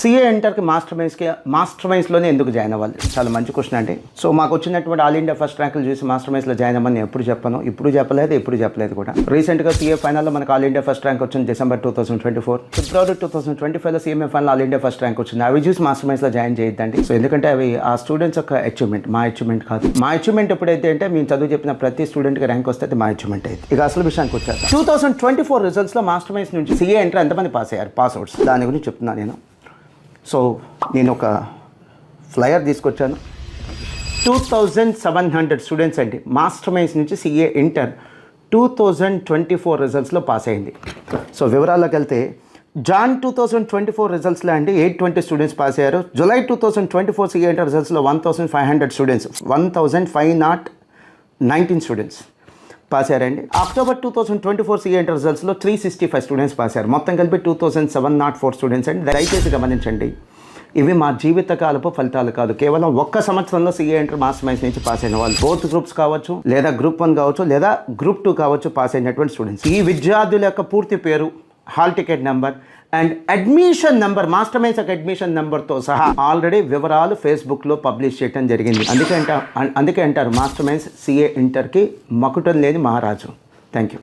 CA ఇంటర్కి master మైన్స్లోనే ఎందుకు join అవ్వాలి? చాలా మంచి క్వశ్చన్ అండి. సో మాకు వచ్చినటువంటి ఆల్ ఇండియా ఫస్ట్ ర్యాంకులు చూసి మాస్టర్ మైన్స్లో జాయిన్ అవ్వమని నేను ఎప్పుడు చెప్పాను, ఇప్పుడు చెప్పలేదు కూడా. రీసెంట్గా సిఏ ఫైనల్లో మనకు ఆల్ ఇండియా ఫస్ట్ ర్యాంక్ వచ్చింది December 2024. ఫిబ్రవరి 2025లో CMA final all India first rank వచ్చింది. అవి చూసి మాస్టర్ మైన్స్లో జాయిన్ చేయొద్దండి. సో ఎందుకంటే అవి ఆ స్టూడెంట్స్ యొక్క అచీవ్మెంట్, మా అచీవ్మెంట్ కాదు. మా అచీవ్మెంట్ ఎప్పుడైతే అంటే మేము చదువు చెప్పిన ప్రతి స్టూడెంట్కి ర్యాంక్ వస్తే మా అచీవ్మెంట్ అయితే. ఇక అసలు విషయానికి వచ్చారు, 2024 రిజల్ట్స్లో మాస్టర్ మైన్స్ నుంచి సిఏ ఎంటర్ ఎంతమంది పాస్ అయ్యారు, పాస్ అవుట్స్, దాని గురించి చెప్తున్నాను నేను. సో నేను ఒక ఫ్లయర్ తీసుకొచ్చాను. 2700 స్టూడెంట్స్ అండి మాస్టర్ మైన్స్ నుంచి సిఏ ఇంటర్ 2024 రిజల్ట్స్లో పాస్ అయింది. సో వివరాల్లోకి వెళ్తే జాన్ 2024 రిజల్ట్స్లో అండి 820 స్టూడెంట్స్ పాస్ అయ్యారు. జూలై 2024 సిఏ ఇంటర్ రిజల్ట్స్లో 1500 స్టూడెంట్స్, 1519 స్టూడెంట్స్ పాస్ అయ్యారండి. అక్టోబర్ 2024 సిఏ ఇంటర్ రిజల్ట్స్లో 365 స్టూడెంట్స్ పాస్ అయ్యారు. మొత్తం కలిపి 2704 స్టూడెంట్స్ అండి. దయచేసి గమనించండి, ఇవి మా జీవితకాలపు ఫలితాలు కాదు. కేవలం ఒక్క సంవత్సరంలో సిఏ ఇంటర్ మాస్టర్ మైన్స్ నుంచి పాస్ అయిన వాళ్ళు, బోత్ గ్రూప్స్ కావచ్చు, లేదా గ్రూప్ 1 కావచ్చు, లేదా గ్రూప్ 2 కావచ్చు, పాస్ అయినటువంటి స్టూడెంట్స్. ఈ విద్యార్థుల యొక్క పూర్తి పేరు, hall ticket number and admission number, master minds యొక్క అడ్మిషన్ నెంబర్తో సహా ఆల్రెడీ వివరాలు ఫేస్బుక్లో పబ్లిష్ చేయడం జరిగింది. అందుకే అంటారు మాస్టర్ మైన్స్ సిఏ ఇంటర్కి మకుటం లేని మహారాజు. Thank you.